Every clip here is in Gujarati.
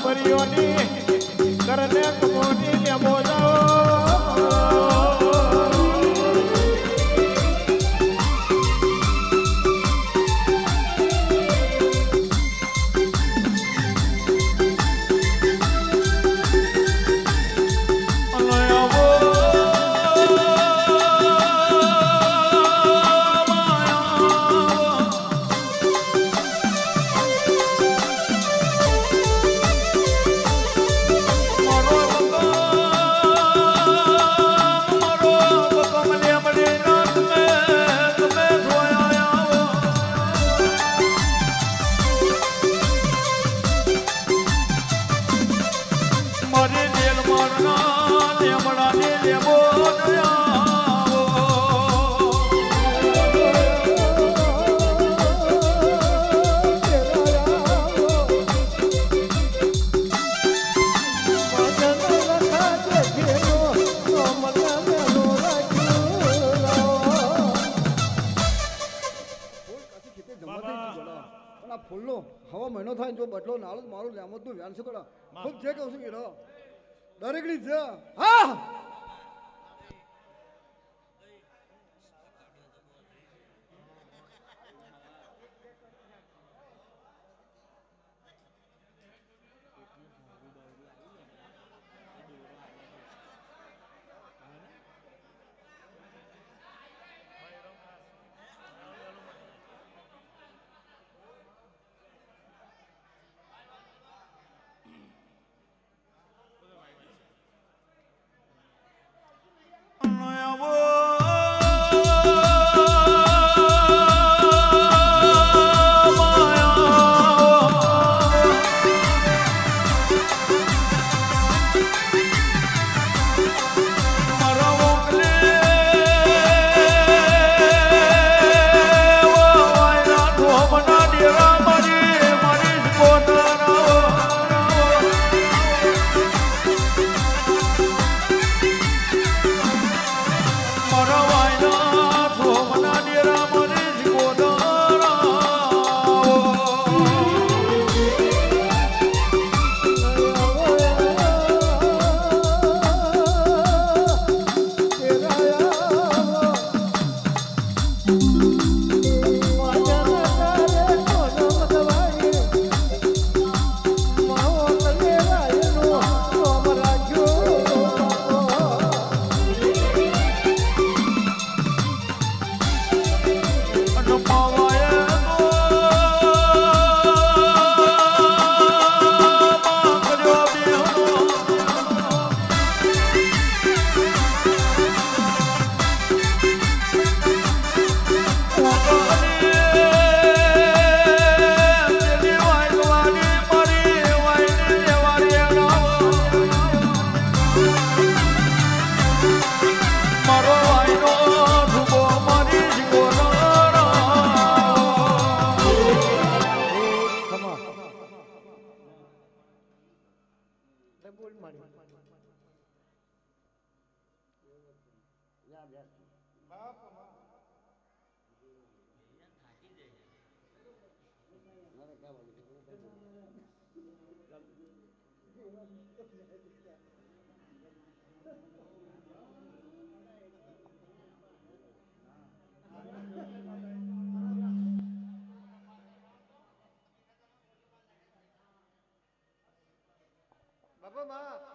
છોકરીઓની કરને કમોની લેમો જાઓ ફૂલનો હવા મહિનો થાય જો બદલો નાળો મારું લેમત નું વ્યાન શું કરો ખૂબ જે કહું છું કે દરેકની છે હા બાપા માં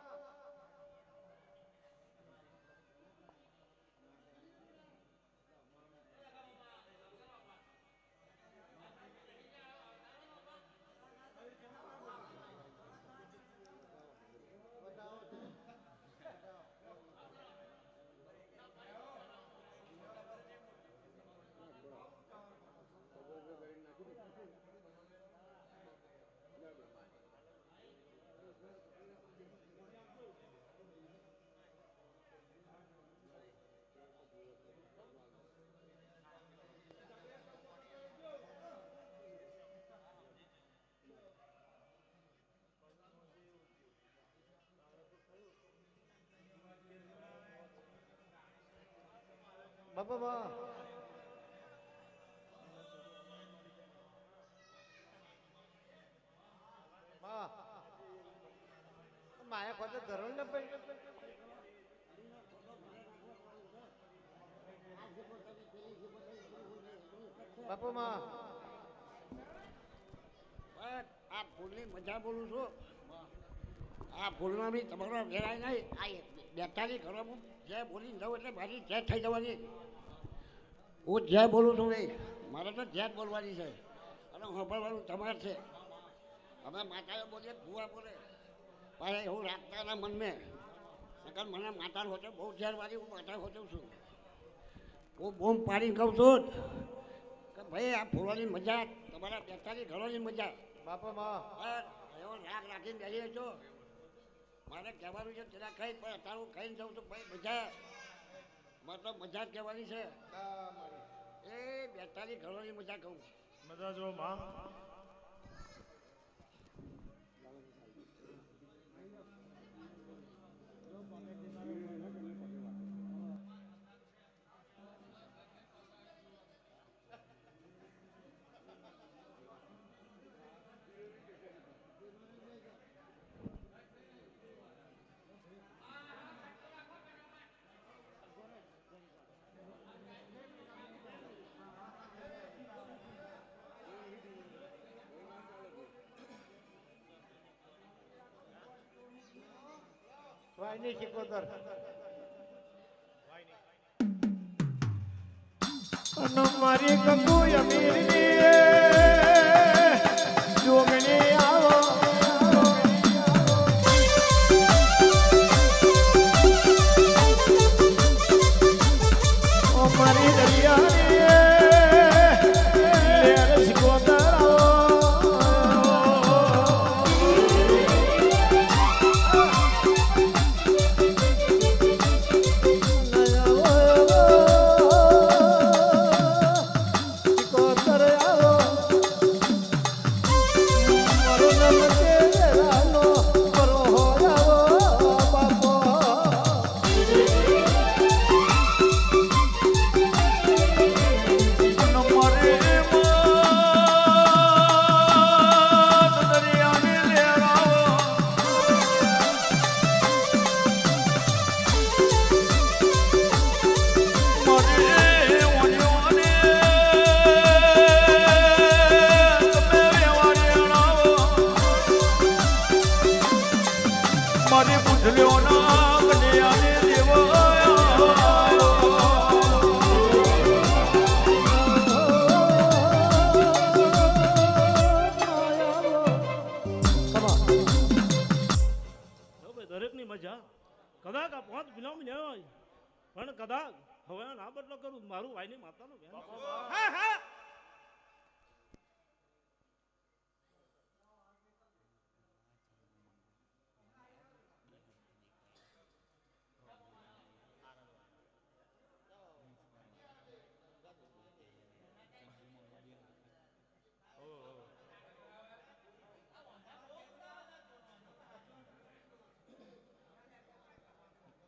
બાપા માં માં માયા ખોટે ધરો ને ભાઈ. બાપુમાં બસ આ ફૂલની મજા બોલું છું. આ ફૂલમાં બી તમારો વેરાય નહીં. આ 42 ઘરોમાં જે બોલીને જાઉં એટલે મારી જે થઈ જવાની. હું જે બોલું છું ભાઈ મારે તો જે જ બોલવાની છે અને સાંભળવાનું તમારે છે. અમે માતાએ બોલીએ ભૂવા બોલે પણ એવું રાખતા એના મનમાં નકર મને માતા હોતે બહુ ઝેરવાળી હું માતા હોતું છું. હું બૂમ પાડીને કહું છું કે ભાઈ આ ફૂલવાની મજા તમારા 42 ઘરોની મજા. બાપુમાં એવો રાગ રાખીને બેસી છો. મારે કહેવાનું છે તેના ખાઈ પણ અત્યારે હું ખાઈને જાઉં છું ભાઈ મજા. મારે તો મજા જ કહેવાની છે. એ 42 ઘરોની મજા કહું. મજા જો માં વાયની શીખોતર અને મારી ગંગુ અમીરની જોગણી આવો ઓ મારી દરિયાની લેર શીખોતર મારી પૂછલ્યો ના કન્યાને દેવો દરેકની મજા કદાચ આ 5 ગુલામ ન હોય પણ કદાચ હવે ના બદલો કરું મારું ભાઈની માતાનું હા હા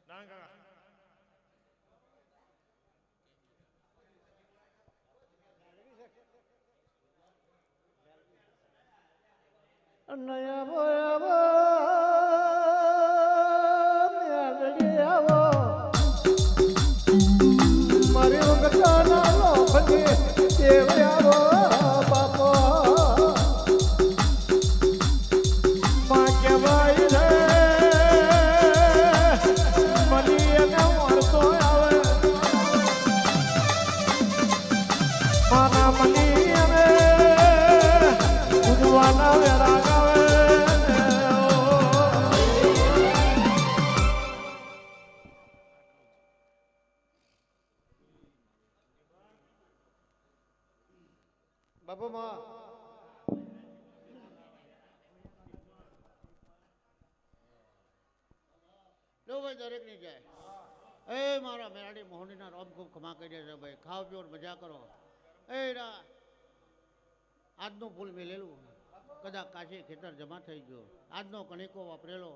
ના કાકા નયા બોયાવો મારી વખતના લોભની દેવ્યાવો બાપો માં કહેવાય છે મની એને મળતો આવે માના મની એને ઉજવાના વેરા ગાવે બાપુમાં લો ભાઈ દરેક ની જાય એ મારા મેરાડી મોહનીના રોમ ખૂબ ખમા કરી દે છે ભાઈ ખાઓ પીઓ ને મજા કરો એ રા આજનું ફૂલ મેલેલું કદાચ કાશી ખેતર જમા થઈ ગયો આજનો કણિકો વાપરેલો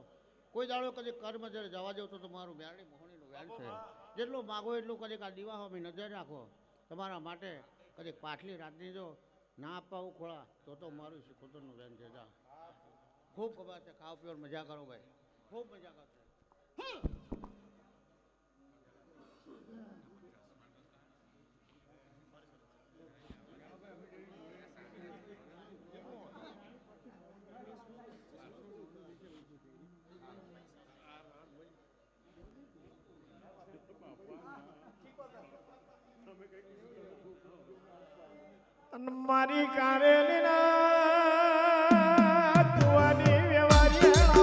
કોઈ દાડો કદી કર્મ જ્યારે જવા દેવ તો તમારું મેરાડી મોહનીનું વેણ છે જેટલું માગો એટલું કદીક આ દીવાહોમાં નજર રાખો તમારા માટે કદીક પાછલી રાતની જો ના આપવા ખોળા તો મારું શિકોતરનું વેણ છે જા ખૂબ ખબર છે ખાઓ પીઓ ને મજા કરો ભાઈ ખૂબ મજા કરશે. મારી કારેલી ના કુવાની વ્યવહારિયા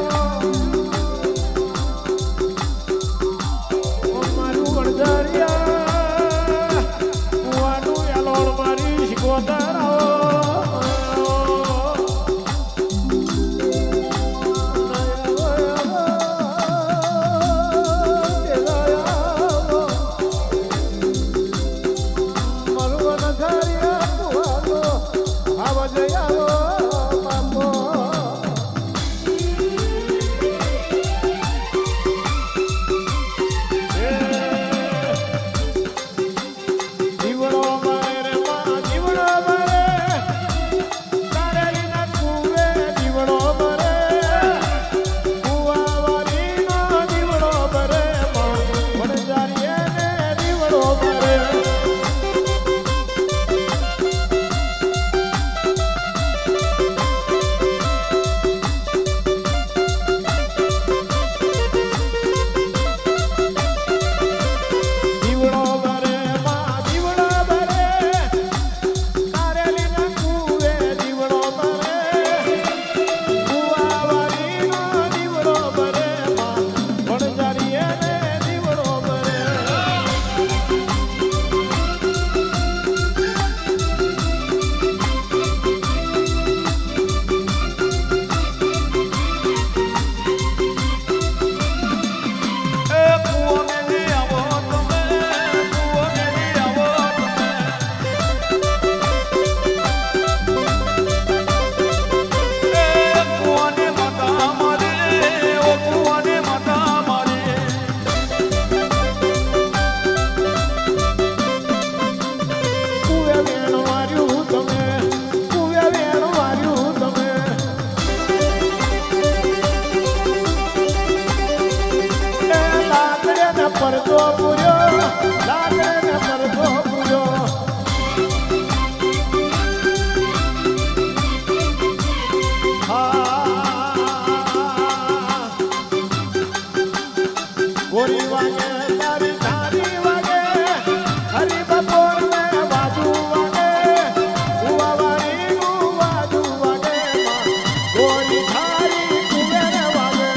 મારું વણઝારિયા કુવાનું એલોડ મારી શિકોતરાઓ પરતો પૂર્યો લાગે ને પરતો પૂર્યો ગોરી વાગે તારી ધારી વાગે હરી બપોર ને બાજુ વાગે કુવાવારી બાજુ વાગે ગોરી ધારી કુવેર વાગે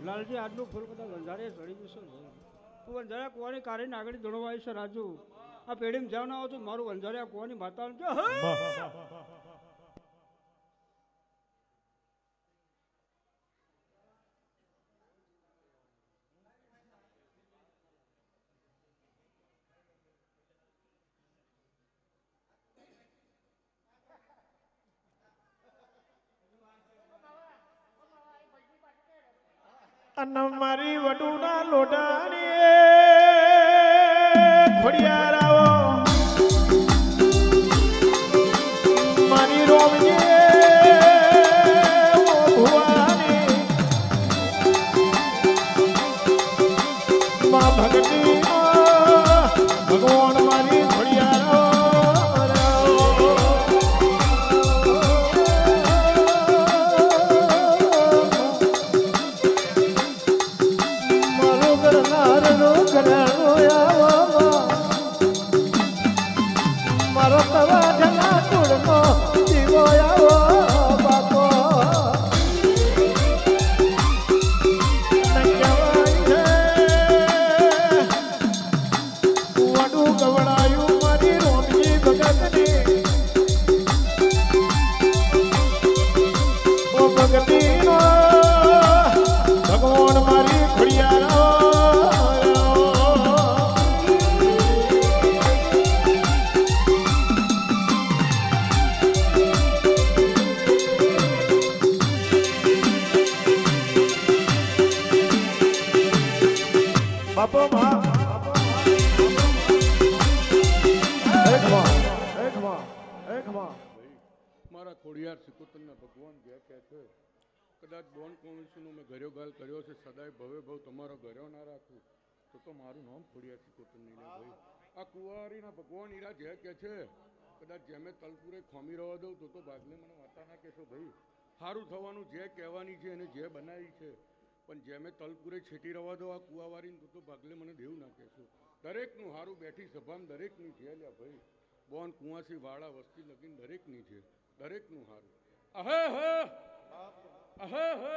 લાલજી આજનું ફૂલ કદાચ વંજારે ચડી જશો તું વંજારિયા કુવાની કાઢીને આગળ દોડવા છે રાજુ આ પેઢીમાં જાવ ના આવો તો મારું વંજારિયા કુવાની માતા અને મારી વડુના લોટાની ખોડિયાર આવો મારી રોમજી ભુવાની માં ભગતી ભગવાન મારી ખોડિયાર હે ખમા ભાઈ મારા ખોડિયાર સિકોતરના ભગવાન જે કહે છે કદાચ બોન કોમિશનનો મેં ઘર્યો ગાલ કર્યો છે સદાય ભવે ભવ તમારો ઘર્યો ના રાખું તો મારું નામ ખોડિયાર સિકોતર નહીં લે ભાઈ આ કુંવારીના ભગવાન ઈરા જે કહે છે કદાચ જેમે તલપુરે ખોમી રહેવા દઉં તો ભાગને મને વાતા ના કહેશો ભાઈ સારું થવાનું જે કહેવાની છે એને જે બનાવી છે પણ જેમે તલપુરે છેટી રહેવા દો આ કુવાવારીને તો ભાગલે મને દેવું ના કહેશો દરેકનું સારું બેઠી સભામાં દરેકની છે લ્યા ભાઈ બોન કુંવાસી વાળા વસ્તી લગીને દરેકની છે દરેકનું સારું અહે હે અહે હે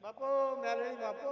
બાપો મેલડી બાપો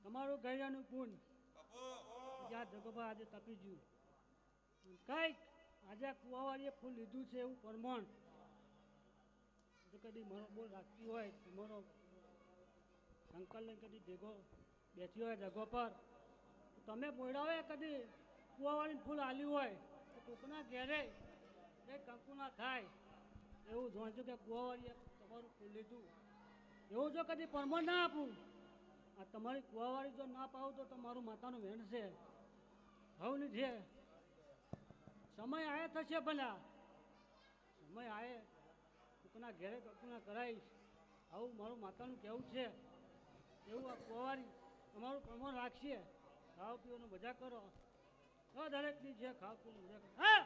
તમારું ગયરાનું પૂન જ્યાં જગોબા આજે તપી ગયું કઈક આજે કુવાવાળીએ ફૂલ લીધું છે એવું પ્રમાણ જો કદી મારો બોલ રાખતી હોય મારો સંકલન કદી ભેગો બેઠી હોય જગો પર તમે બોલાવે કદી કુવાવાળીને ફૂલ આલ્યું હોય તો કોકના ઘેરે એ કંકુ ના થાય એવું જોઈજો કે કુવાવાળીએ તમારું ફૂલ લીધું એવું જો કદી પ્રમાણ ના આપું આ તમારી કુવાવાળી જો ના પાવું તો તમારું માતાનું વેણ છે હવની છે સમય આયે થશે ભલા સમય આયે કોકના ઘેરે કોકના કરાવીશ આવું મારું માતાનું કહેવું છે એવું આ કુવાવાળી તમારું પ્રમાણ રાખશે ખાવા પીવાનું મજા કરો દરેકની છે ખાવા પીવાનું મજા કરો હા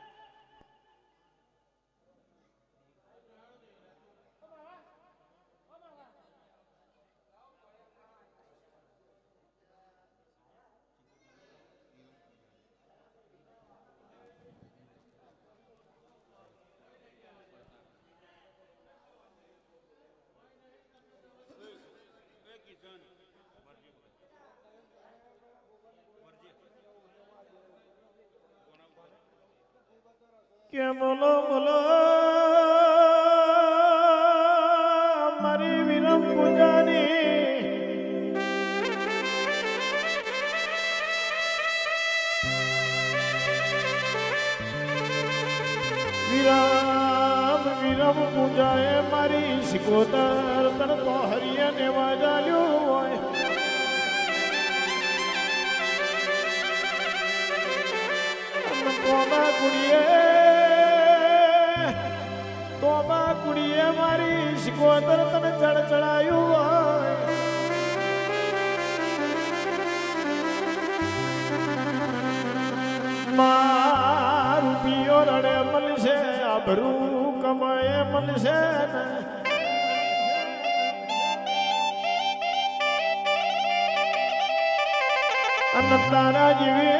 કિશન કે બોલો બોલો મારી વિરમ પૂજાની વિરામ વિરમ પૂજાએ મારી શિકોતર તન તો હરિયે ને વાજાલ્યું હોય તોબા કુડીએ મારી શિકોતર તને ચડ ચડાયું હોય મારું પિયો રડે મળશે આભરું કમાએ મળશે ને અને તારા જેવી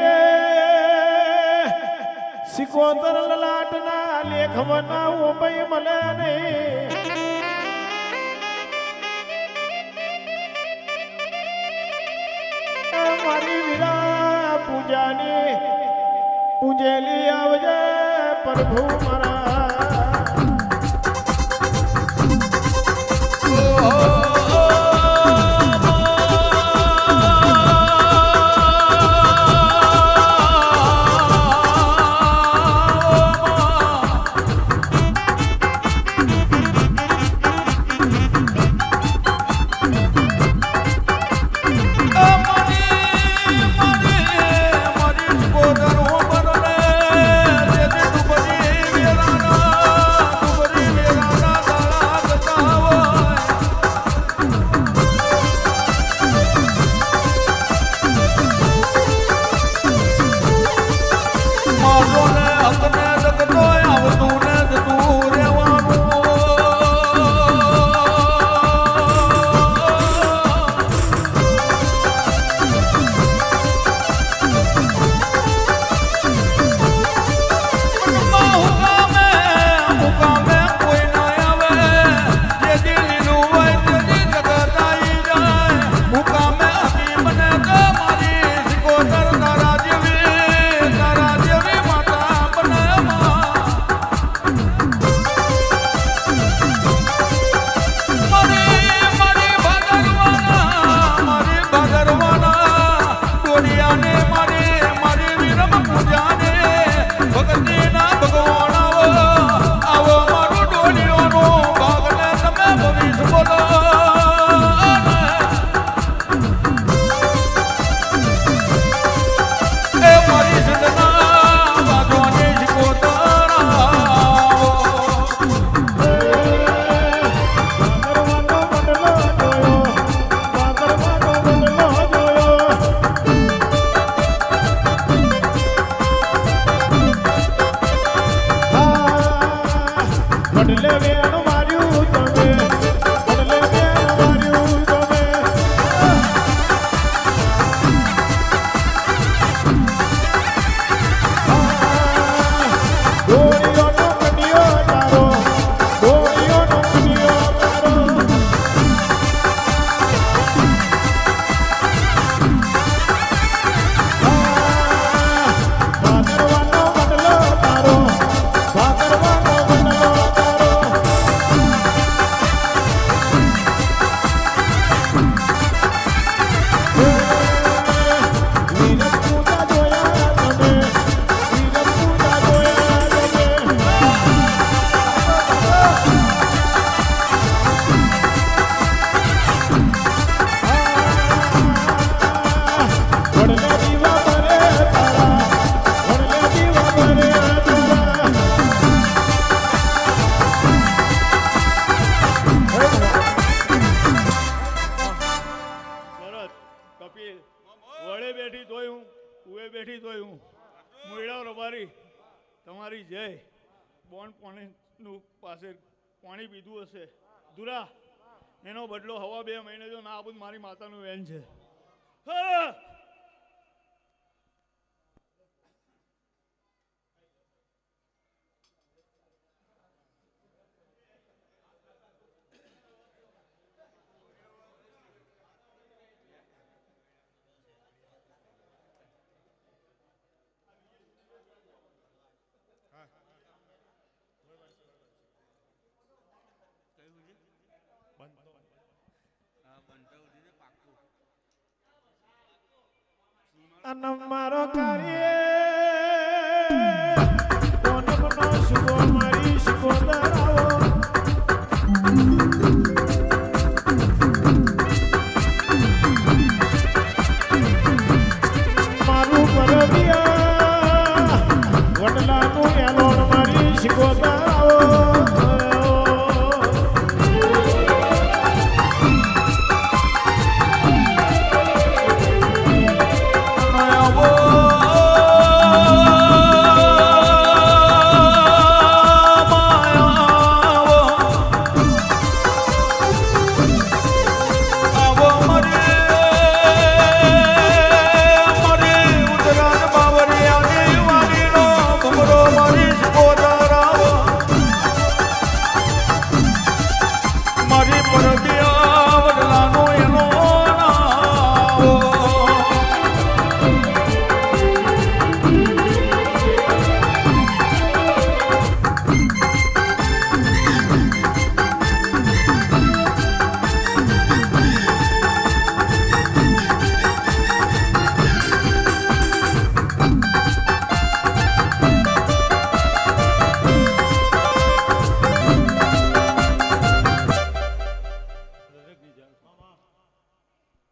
સિકોતર લલાટના લેખ બનાવો ભાઈ મળે નહીં મારી વિરા પૂજાની પૂજેલી આવજે પ્રભુ મારા તમારી જય બોન પાણીનું પાસે પાણી પીધું હશે દુરા એનો બદલો હવા 2 મહિને જો ના આપું મારી માતાનું વેન છે હા અને મારો કાર્ય કોનમનો શુભો મારી શિકો ધરાવો મારું પરબિયા વડલાનું એલોણ મારી શિકો ધરાવો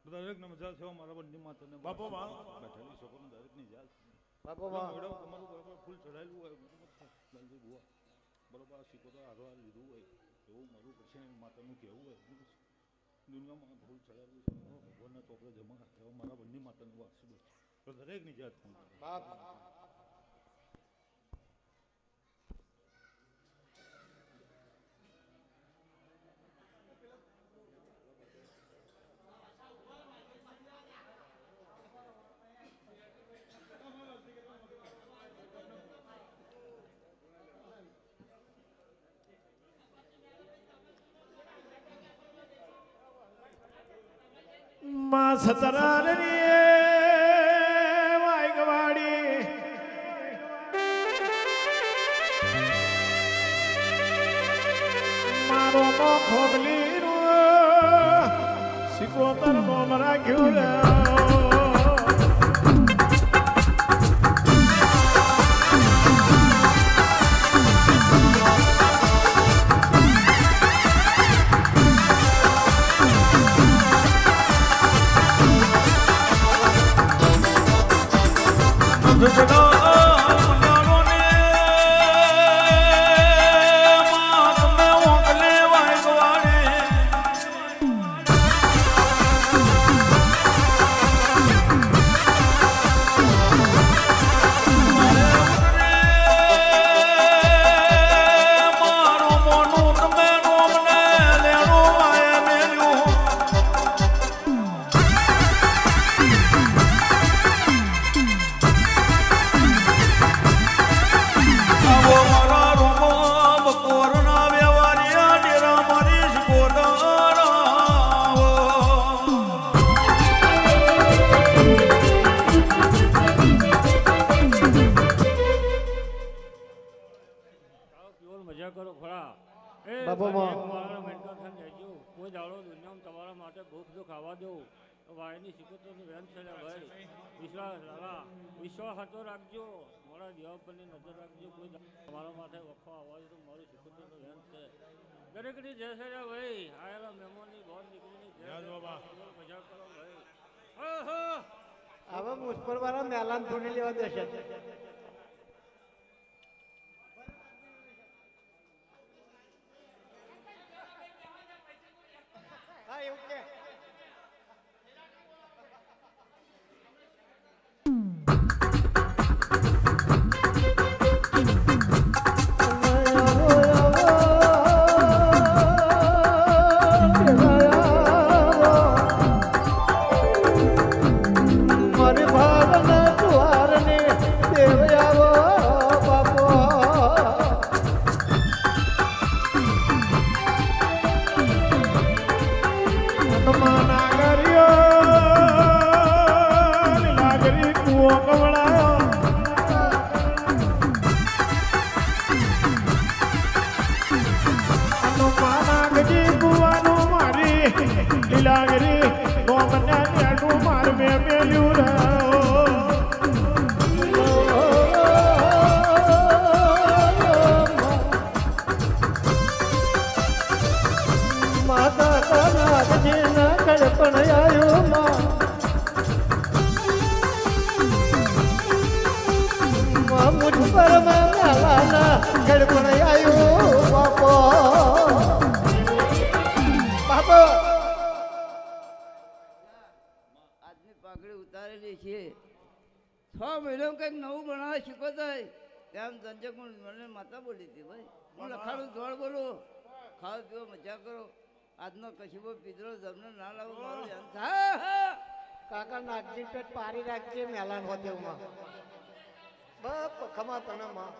દરેકને મજા છે મારા બંને માતાને બાપો માં બેઠેલી છોકરો દરેકની જાત બાપો માં મેડમ તમારું બરાબર ફૂલ ચડાયેલું હોય બરાબર બુઆ બરાબર શીખો તો આરો લીધું હોય એવું મારું પછી માતાનું કહેવું હોય દુનિયામાં ફૂલ ચડાયેલું છે ભગવાનના ચોપડે જમા એવા મારા બંને માતાનું વાસી બસ તો દરેકની જાત ફોન બાપ માં સતરારની વાયગવાડી મારો નો ખોબલી સિકોતર મોમ રાખ્યું રે મજા કરો ખરા એ બાપુમાં. મારા મેન્ટેન લેજો કોઈ દાડો દુનિયામાં તમારા માટે ભૂખ જો ખાવા દો તો વાયની સિકોતરની વેન છે ને ભાઈ વિશ્વાસ લાલા વિશ્વાસ હતો રાખજો મારા જવાબ પરની નજર રાખજો કોઈ તમારા માટે વખો આવવા તો મારી સિકોતરની વેન છે દરેકની જય છે ભાઈ આયેલા મહેમાનની બોન દીકરીની જય મજા કરો ભાઈ હા હા હવે મુસ્પર વાળા મેલાન થોડી લેવા દેશે હા એવું કે મારી ભાવના દ્વારને દેવ આવો બાપો હનુમાના કર્યો લીલાગરી કુવો કવડાયો હનુમાના ગજી કુવાનું મારી લીલાગરી ગોમના નેડું માર મેલ્યું રહ્યો પાઘડી ઉતારેલી છે 6 મહિના કંઈક નવું બનાવે શીખો થાય તેમ સંજય મને માતા બોલી હતી ભાઈ હું લખાડું દોડ બોલું ખાઓ પીવો મજા કરો આજનો કશીબો પીધરો જમને ના લાવો મારું ધ્યાન થાય કાકા નાગજી પેટ પારી રાખજે મેલાન હોતે ઉમાં બાપ ખમા તને માં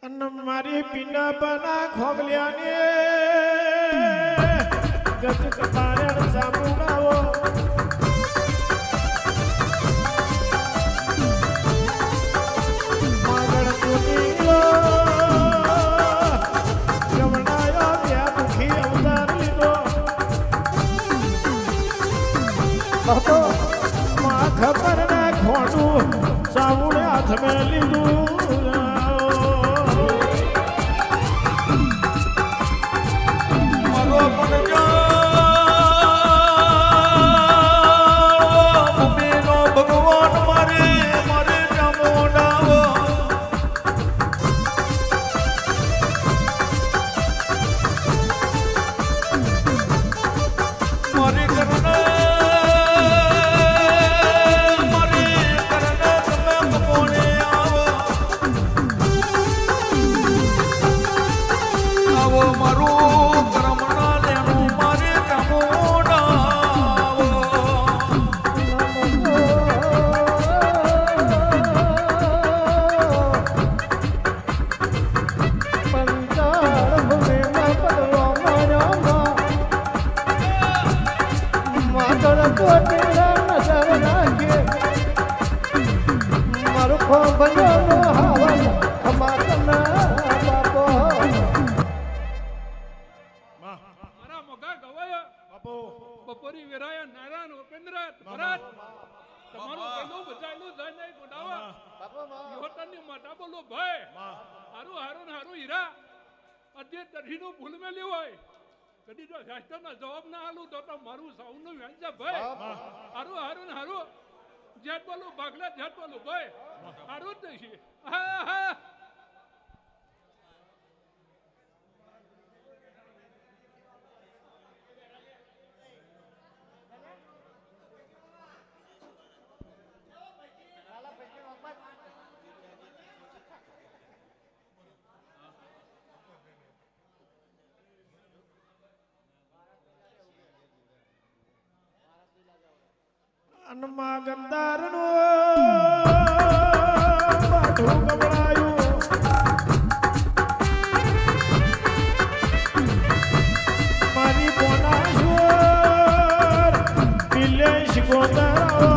અને મારી પીના બના ખોગલ્યાને ગજક તારણ સાંભળાવો માગણ કુટીલો જમણાયો ત્યાં દુખી અવતાર લીધો બાપો માં ખબર ના ખોટું સામુણે હાથ મેં લીધું ભગવાન મારે મારે ચામુંડાવો મારી કરને તમે કપોણે આવો મારું કરમણા લેણું મારે ચામુંડાવો મારા મગા ગવાયા બાપો બપોરી વેરાયા નારાયણ ઉપેન્દ્ર ભરત તમારું પહેલું બચાયેલું ધન નહીં ગોડાવા યોતનની માતા બોલો ભાઈ હારું હારું ને હારું હીરા અધ્ય તરહીનું ભૂલ મેલ્યું હોય કદી જો શાસ્ત્રના જવાબ ના આલું તો મારું સૌનું વ્યાંજા ભાઈ હારું હારું ને હારું જેટ બોલું ભાગલા જેટ બોલું ભાઈ હારું જ નહીં હા હા અને માગંદારનો બાઠું ગબડાયું મારી બોનાશ્વર પિલેશ ગોંદરાવો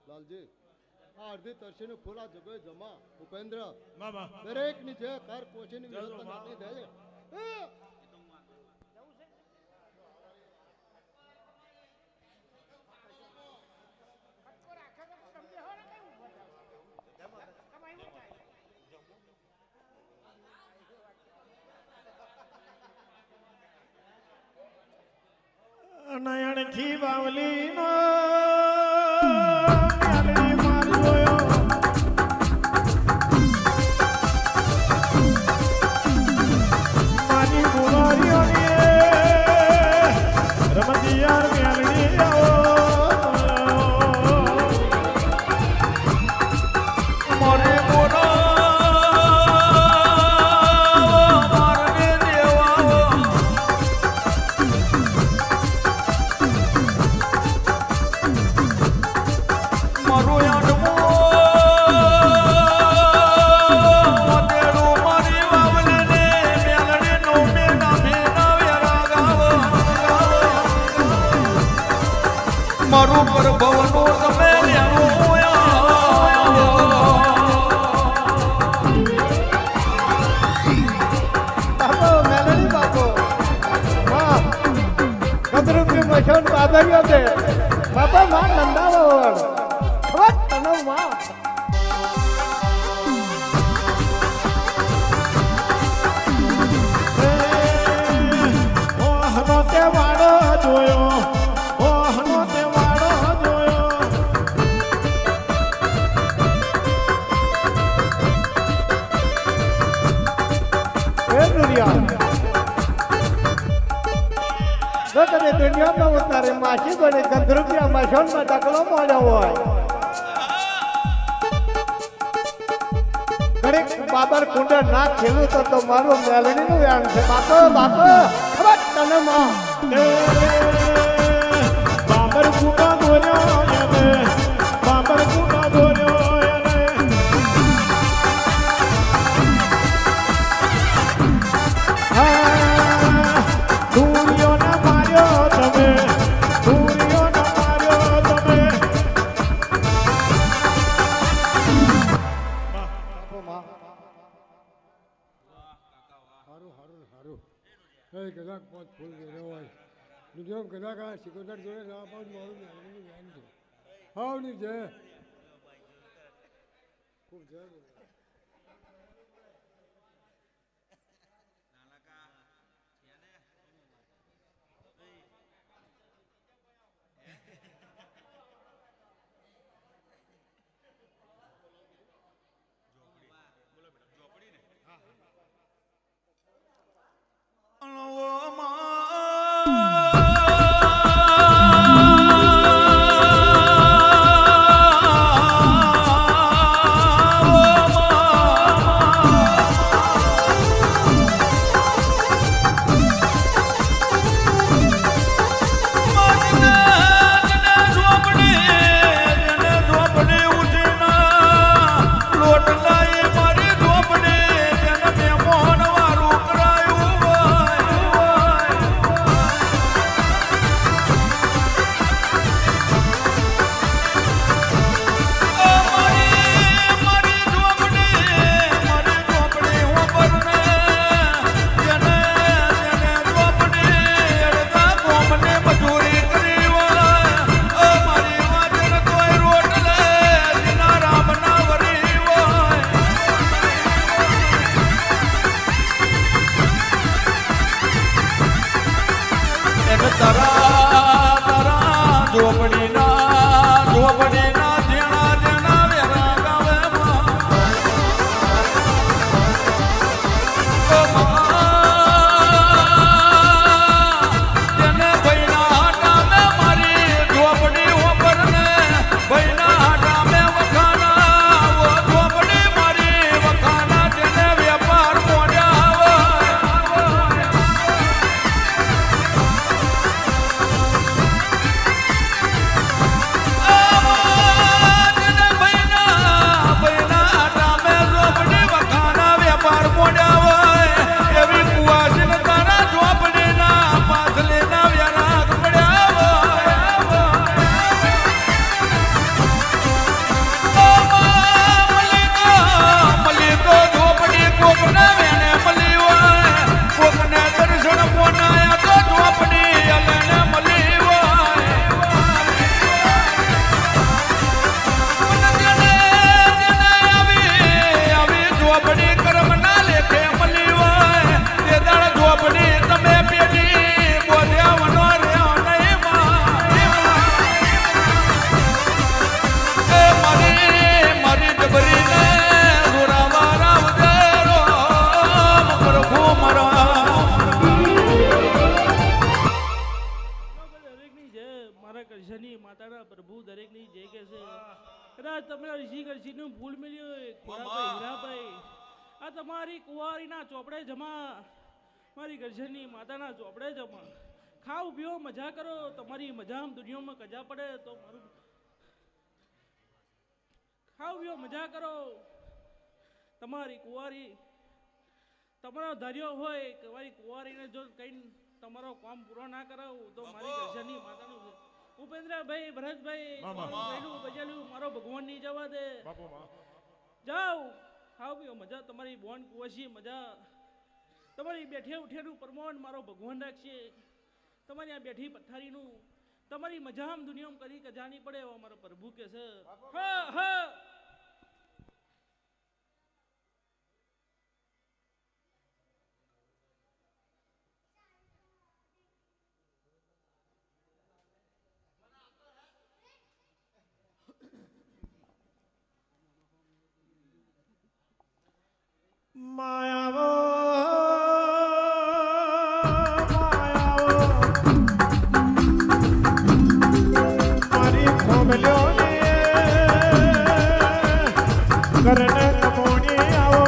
લાલજી આ અડધી તરસીનું ફૂલ આ જગ્યાએ જમા ઉપેન્દ્ર દરેક ની જે કર કોશીની વ્યવસ્થા નાખી દે નયણ ખી બાવલી નો બાપા માં નંદાવણ ખબર તને માં ઓહનો તે વાળો જોયો ઓહનો તે વાળો જોયો એ દુનિયા જો કદે દુનિયામાં ઉતારે માસી બને ગંધરૂપિયા માસોનમાં ડકલો મોડ્યો હોય ઘડીક બાબર કુંડર ના ખેલું તો મારું મેલડીનું વ્યાન છે બાપો બાપો ખબર તને માં બાબર કુંડા દોર્યો એને બાબર કુંડા દોર્યો એને દુનિયાને માર્યો તમે દુનિયાને માર્યો તમે હારું હારું હારું એ કદાચ પાંચ ફૂલ ગયો હોય બીજો કદાચ આ સિકોતર જોડે ના પાઉં મારું મેળવીનું વ્યાન છે હાવ ની જય ખૂબ જય તમારી કુંવારીના ચોપડે જમા મારી ગરજની માતાના ચોપડે જમા ખાઓ પીઓ મજા કરો તમારી મજા દુનિયામાં કજા પડે તો મારું ખાઓ પીઓ મજા કરો તમારી કુંવારી તમારો ધર્યો હોય કે મારી કુંવારીને જો કઈ તમારો કામ પૂરો ના કરાવું તો મારી ગરજની માતાનું છે ઉપેન્દ્રભાઈ ભરતભાઈ પહેલું બજાલું મારો ભગવાન ની જવા દે જાઓ ખાઓ પીઓ મજા તમારી બોન કુવાસી મજા તમારી બેઠે ઉઠેલું પ્રમાણ મારો ભગવાન રાખશે તમારી આ બેઠી પથારીનું તમારી મજા આમ દુનિયામાં કરી કે જાણી પડે એવો અમારો પ્રભુ કે છે હા હા માયાવો મારી ખોબલ્યોને કરને કમોણી આવો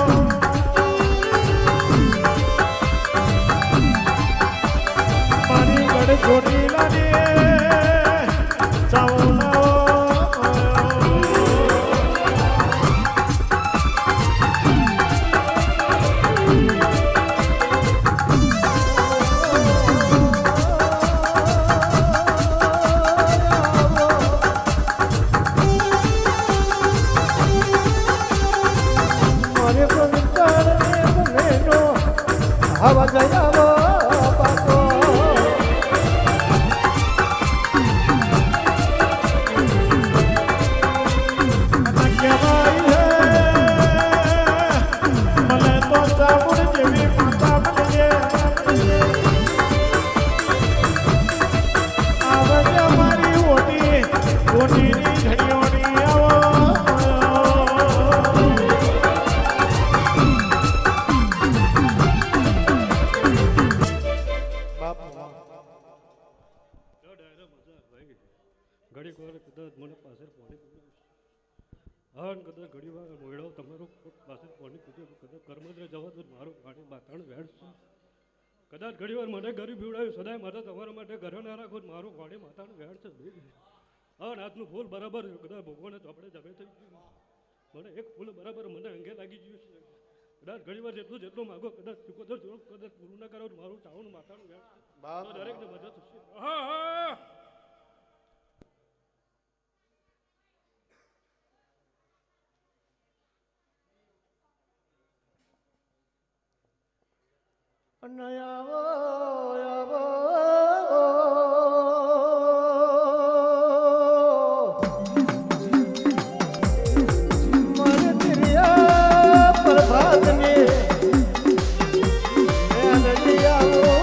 મારી ગઢ ચોટીલાની ચાવલાઓ હવા જયાવો પાકો મને તો ચામુંડ જેવી માતા મળે આવે મારી ઓટીની ઘડીઓની આવો ઘડીક વાર કદાચ મને પાસે પાણી પીવું હા કદાચ ઘડી વાર મોયડો તમારું પાસે પાણી પીધું કદાચ કર્મદ્ર જવા તો મારું પાણી માતાણ વેડશું કદાચ ઘડી વાર મને ઘરે પીવડાવ્યું સદાય મારે તમારા માટે ઘરે ના રાખો મારું પાણી માતાણ વેડ છે હા હાથનું ફૂલ બરાબર કદાચ ભગવાને ચોપડે જમે થઈ ગયું મને એક ફૂલ બરાબર મને અંગે લાગી ગયું છે કદાચ ઘણી વાર જેટલું માગો કદાચ ચૂકોદર જોડો કદાચ પૂરું ના કરો મારું ચાવનું માતાનું વેડ દરેકને મદદ થશે હા હા નયાવો આવો મને તિરિયા પ્રભાતને નદી આવો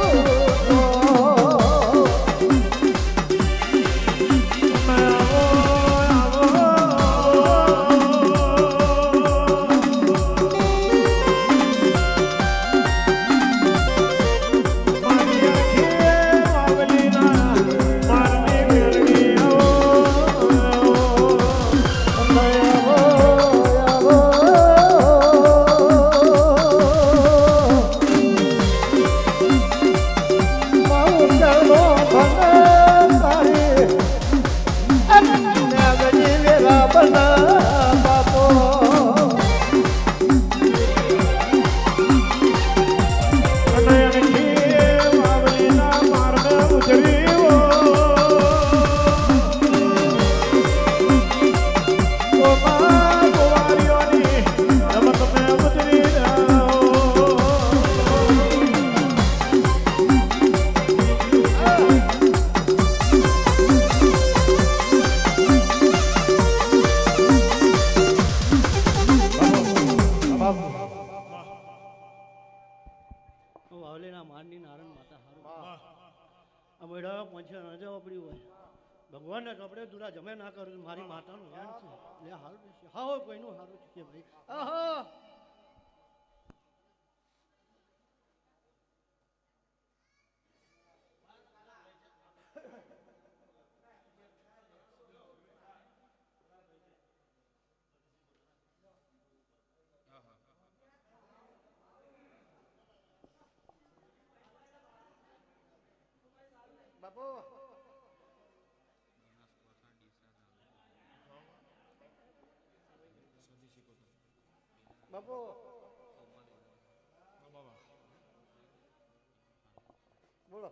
ભગવાનને કપડે દુરા જમે ના કરું મારી માતાનું હેણ છે લે હારું છે હા કોઈનું હારું છે ભાઈ આહા બાપુ બાપુ બોલો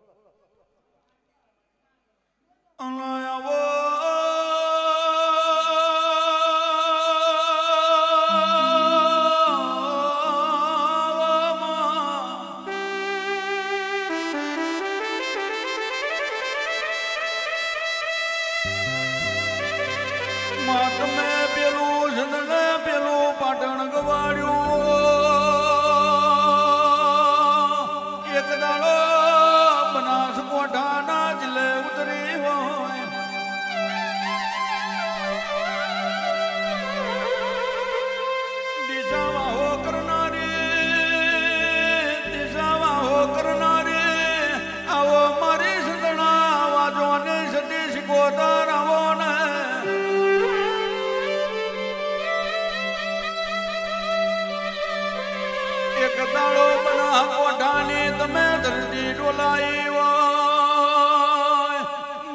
દાડો બના કોઠાની તમે ધરતી ડોલાઈ હોય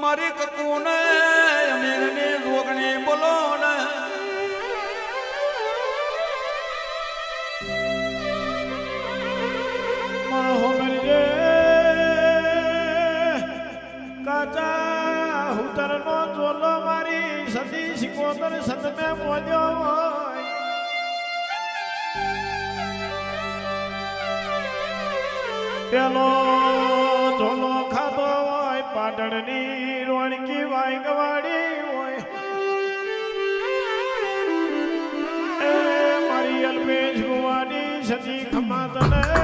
મારી કકુને અમીરની જોગણી બોલો ને કાચા હુતરનો ચોલો મારી સતી સિકોતર સતમે મોલ્યો હોય પેલો ચોલો ખાતો હોય પાટણની રોણકી વાંગવાડી હોય એ મારી અલ્પેશ ગુવાની સતી ખમાતને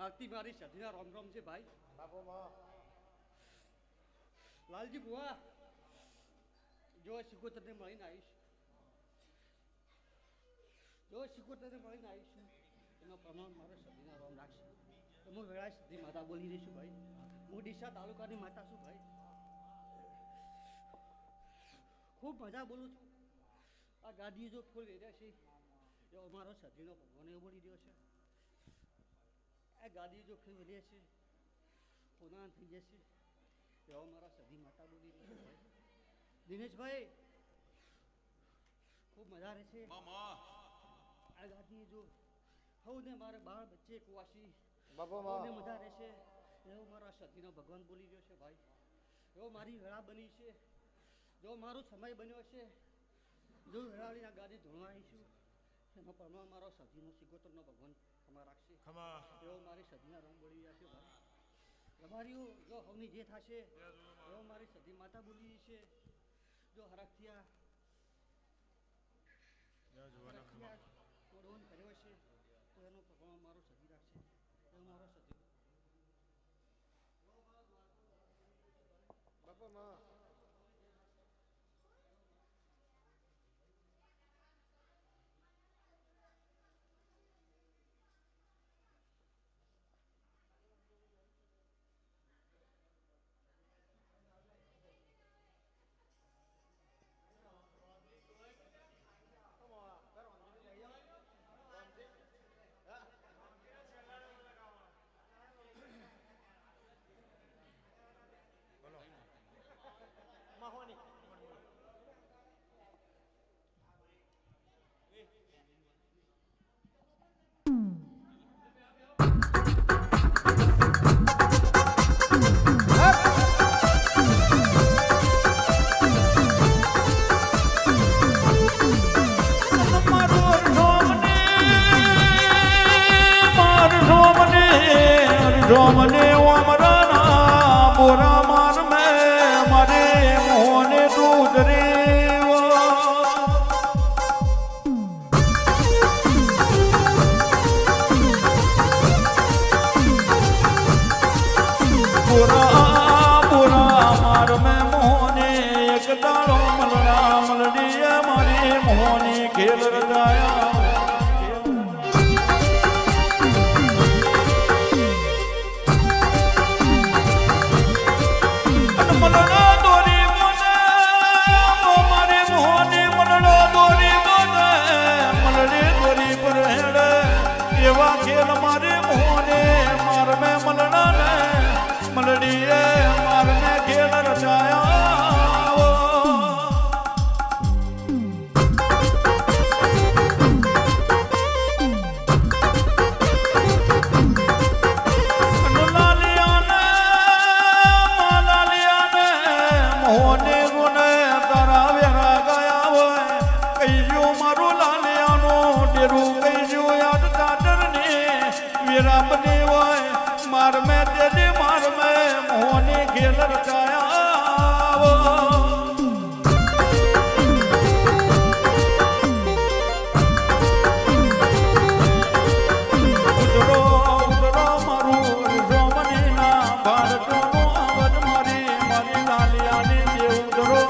આવતી મારી સધીના રોમ રોમ છે ભાઈ લાલજી બુઆ જો શિકોતરને મળીને આવીશ એનો પ્રમાણ મારે સધીના રોમ રાખશે તો હું વેળા સધી માતા બોલી રહીશું ભાઈ હું ડીસા તાલુકાની માતા છું ભાઈ ખૂબ મજા બોલું છું આ ગાડી જો ફૂલ વેર્યા છે એ અમારો સધીનો ભગવાન બોલી રહ્યો છે આ ગાદી જો ફરી વધે છે પુનાન થઈ જશે એવો મારા સધી માતા બોલી રહી છે ભાઈ દિનેશભાઈ ખૂબ મજા રહેશે આ ગાદી જો હવને મારે બાળ બચ્ચે કુવાસી હવને મજા રહેશે એવો મારા સધીનો ભગવાન બોલી રહ્યો છે ભાઈ એવો મારી વેળા બની છે જો મારો સમય બન્યો છે જો વેળાની આ ગાદી ધોળવા આવીશું એનો પ્રમાણ મારો સધીનો સિકોતરનો ભગવાન ખમા રાખશે એવો મારી સધીના રંગ બોલી રહ્યા છે ભાઈ રબારીઓ જો હવની જે થશે એવો મારી સધી માતા બોલી છે જો હરખિયા તોડવન કર્યો છે તો એનો પ્રભાવ મારો સધી રાખશે એવો મારો સધી બાપા મને ઓમરાના બોરા માન મે મારે મોહને દૂધ રે બોરા બોરા માર મે મોહને એક દાડો મલડા મલડીએ મારી મોહની ખેલ રજાયા મલડીએ મારને ખેલ રચાયા લાલિયાને મોહને ગુને તારા વેરા ગયા હોય કહીયું મારું લાલિયાનું ડેરું કહીયું યાદ ચાદરને વેરા બની હોય માર મેં તેરી માર મેં મોહની ખેલ રચાયા ઉતરો ઉતરો મારું રોમનીના ભારતનું આવડ મારી મારી લાલિયાની દેવ ઉતરો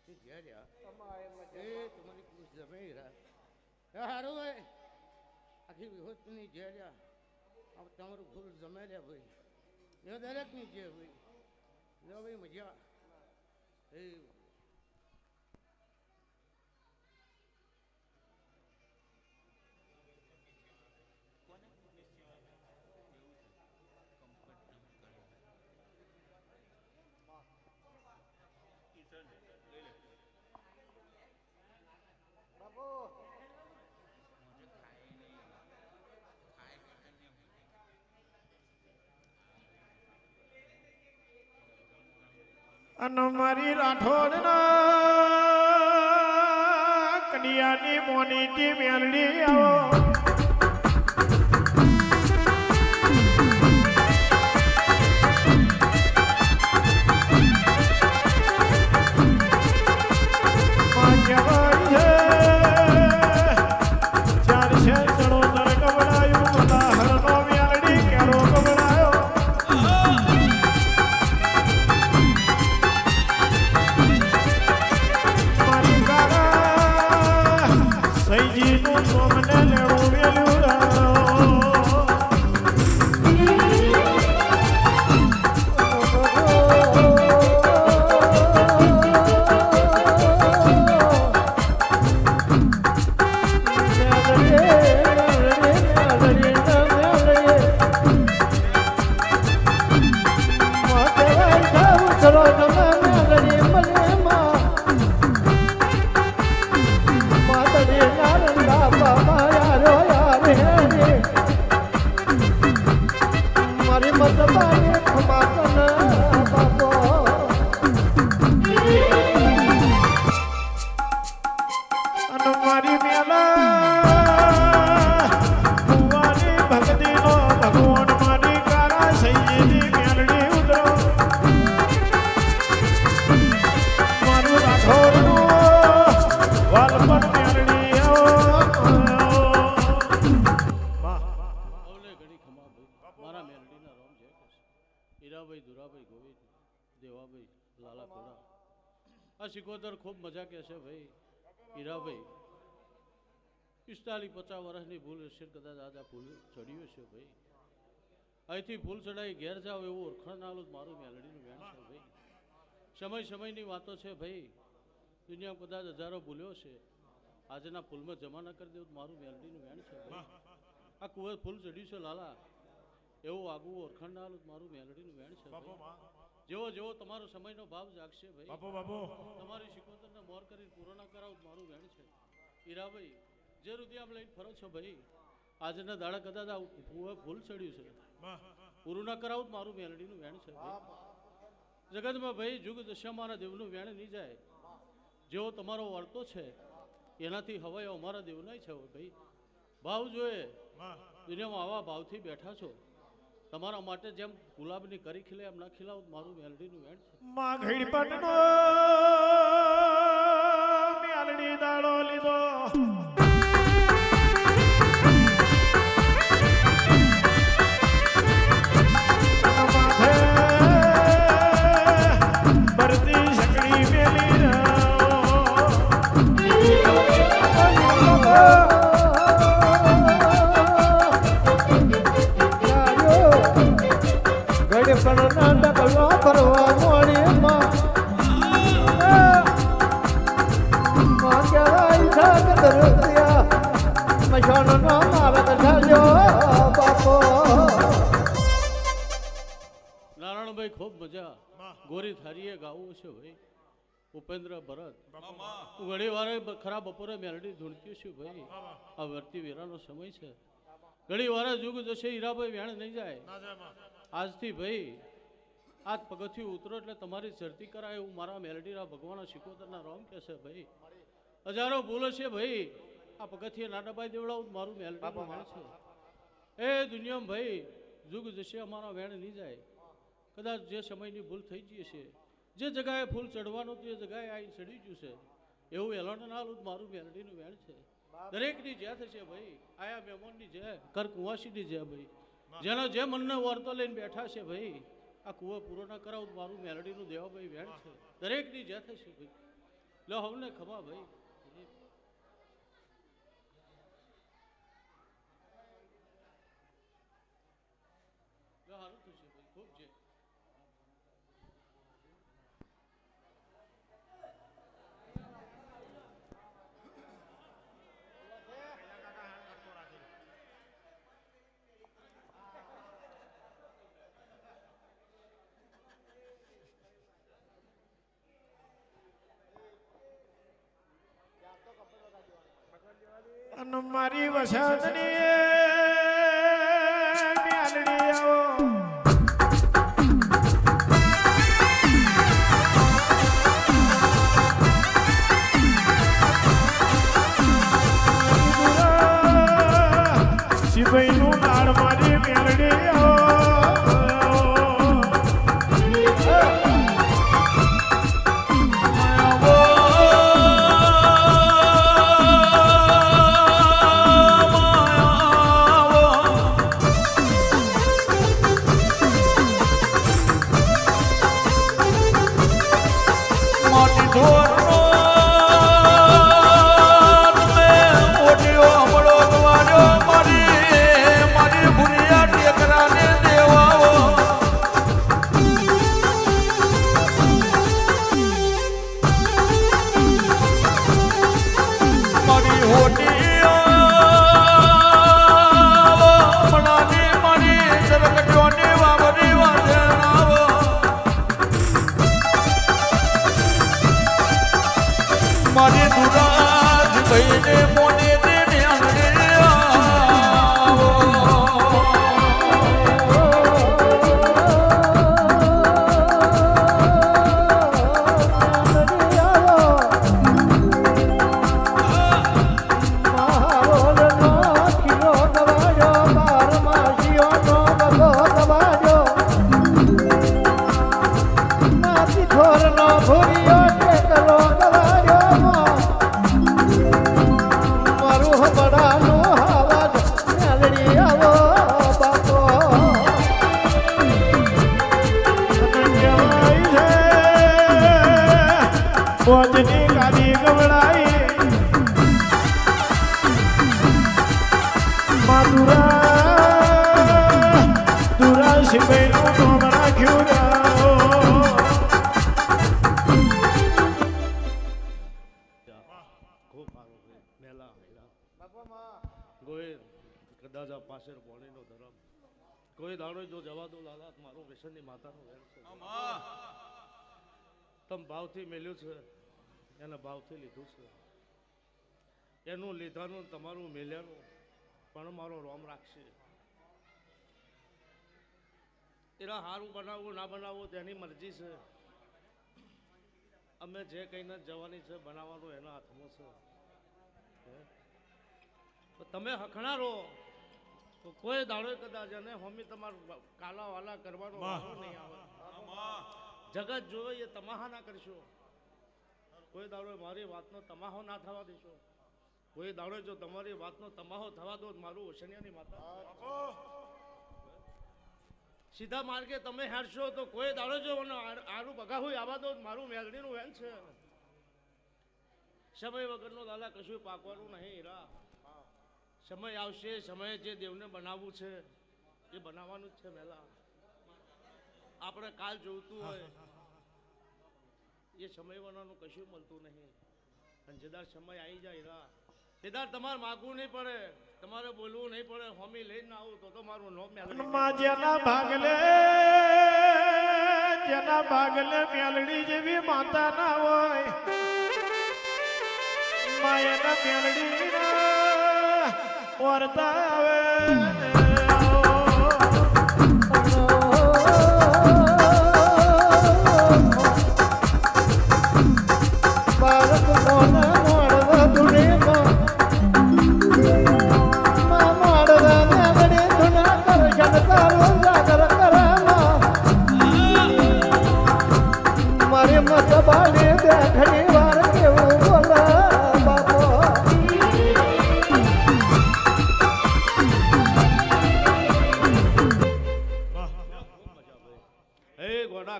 જ્યાં રહ્યા એ તમારી ખુશ જમે રહ્યા હારું ભાઈ આખી વિહોતની જ્યાં રહ્યા તમારું ફૂલ જમે રહ્યા ભાઈ એ દરેકની જે ભાઈ લો ભાઈ મજા એ અને મારી રાઠોડના કડિયાની મોનીટી મેલડી આવો સિકોતર ખૂબ મજા કે છે ભાઈ હીરાભાઈ 45-50 વર્ષની ભૂલ હશે કદાચ આજ આ ફૂલ ચડ્યું છે ભાઈ અહીંથી ફૂલ ચડાઈ ઘેર જાવ એવું ઓળખાણ મારું મેલડીનું વેણ છે ભાઈ સમયની વાતો છે ભાઈ દુનિયા કદાચ હજારો ભૂલ્યો છે આજના ફૂલમાં જમા ન કરી દેવું મારું મેલડીનું વેણ છે ભાઈ આ કુવે ફૂલ ચડ્યું છે લાલા એવું આગવું ઓળખાણ મારું મેલડીનું વેણ છે જેવો જેવો તમારો સમયનો ભાવ જાગશે ભાઈ તમારી શિકોતરને મોર કરીને પૂરો ના કરાવું મારું વેણ છે હીરાભાઈ જે રૂપિયા લઈને ફરો છો ભાઈ આજના દાડા કદાચ આ ફૂલ ચડ્યું છે પૂરું ના કરાવું મારું મેલડીનું વેણ છે જગતમાં ભાઈ જુગ દશામાના દેવનું વેણ નહીં જાય જેવો તમારો વર્તો છે એનાથી હવાય અમારા દેવ નહીં છે ભાઈ ભાવ જોઈએ દુનિયામાં આવા ભાવથી બેઠા છો તમારા માટે જેમ ગુલાબની કરી ખીલે એમ ના ખીલાવું મારું મેલડીનું વેણ છે માઘડી પટનો મેલડી દાડો લીધો ભરતી શકડી મેલી નારાયણભાઈ ખૂબ મજા ગોરી થારીએ ગાવું છે ભાઈ ઉપેન્દ્ર ભરત હું ઘણી વાર ખરા બપોરે મેલડી ધૂણતી છું ભાઈ આ વર્તી વેરાનો સમય છે ઘણી વાર જુગ જશે હીરાભાઈ વેણ નહીં જાય આજથી ભાઈ આજ પગથિયું ઉતરો એટલે તમારી ચરતી કરાય એવું મારા મેલડીના ભગવાન શિકોતરના રોમ કહેશે ભાઈ હજારો ભૂલો છે ભાઈ આ પગથિયે ના ડબાઈ દેવડાવું મારું મેલડીનું વેણ છે એ દુનિયામાં ભાઈ જુગ જશે અમારા વેણ નહીં જાય કદાચ જે સમયની ભૂલ થઈ ગઈ છે જે જગાએ ફૂલ ચડવાનું હતું એ જગાએ આવી ચડી ગયું છે એવું એલોન ના મારું મેલડીનું વેણ છે દરેકની જે થશે ભાઈ આયા મહેમાનની જે કર કુંવાસીની જે ભાઈ જેનો જે મનનો વર્તો લઈને બેઠા છે ભાઈ આ કુવો પૂરો ના કરાવું મારું મેલડીનું દેવાભાઈ વેણ છે દરેકની જે થશે ભાઈ લો હવને ખબર ભાઈ લો સારું થશે ભાઈ ખૂબ છે અને મારી વસંતની મ્યાલડી આવો શિવઈનું લાડ મારી મ્યાલડી મારી દુરાજ ભાઈને મોને દેને ભોજની ગાડી ગવડાઈ દુરા શિવઈનું નામ રાખ્યું ખૂબ સારું છે મેલા ગોહિલ કદાચ આ પાછળ પોણીનો ધર્મ કોઈ દાડો જો જવા દો લાલા મારું વ્યસનની માતાનું વેણ છે તમ ભાવથી મેલ્યું છે એના ભાવથી લીધું છે એનું લીધાનું તમારું મેલ્યાનું પણ મારો રોમ રાખશે એના સારું બનાવવું ના બનાવવું તેની મરજી છે અમે જે કહીને જવાની છે બનાવવાનું એના હાથમાં છે તમે હખણારો તો કોઈ દાડો કદાચ અને હોમી તમારું કાલા વાલા કરવાનો નહીં આવે જગત જોવે એ તમાહા ના કરશો કોઈ દાડો મારી વાતનો તમાહો ના થવા દેશો કોઈ દાડો જો તમારી વાતનો તમાહો થવા દો મારું ઓશનિયાની માતા સીધા માર્ગે તમે હારશો તો કોઈ દાડો જો આરું બગાવું આવા દો મારું મેલડીનું વેન છે સમય વગરનો લાલા કશું પાકવાનું નહીં હીરા સમય આવશે સમયે જે દેવને બનાવવું છે એ બનાવવાનું જ છે મેલા આપણે કાલ જોઈતું હોય એ સમય બનાવવાનું કશું મળતું નહીં અને જેદાર સમય આવી જાય રા તેદાર તમારે માગવું નહીં પડે તમારે બોલવું નહીં પડે હોમી લઈને આવું તો મારું નોમ જેના ભાગલે મેલડી જેવી માતા ના હોય માયાના મેલડી વર્તા આવે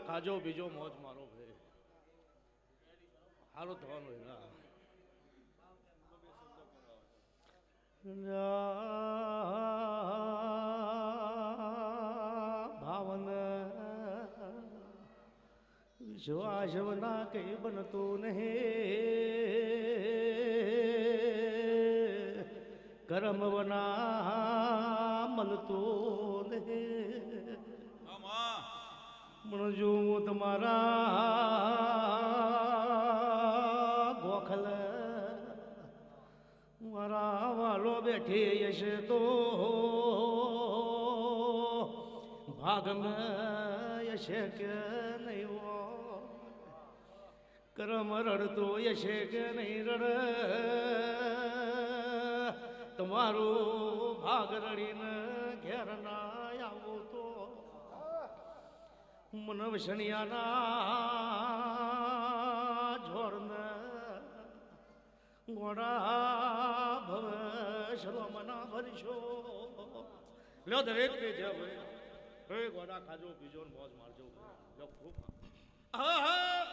ખાજો બીજો મોજ મારો ભાઈ સારું થવાનું એના ભાવન વિશ્વાસવના કઈ બનતું નહીં કરમવના મનતું નહીં મણજો તમારા ગોખલ મારા વાલો બેઠી હશે તો ભાગમાં હશે કે નહીં કરમ રડતો હશે કે નહીં રડ તમારું ભાગ રડીને ઘેર ના આવું તો મનવસણિયાના જોડને ગોડા ભવ શ્રમના ભરશો લ્યો દરેક ને છે ભાઈ ગોડા ખાજો પીજો મોજ મારજો ખૂબ હા હા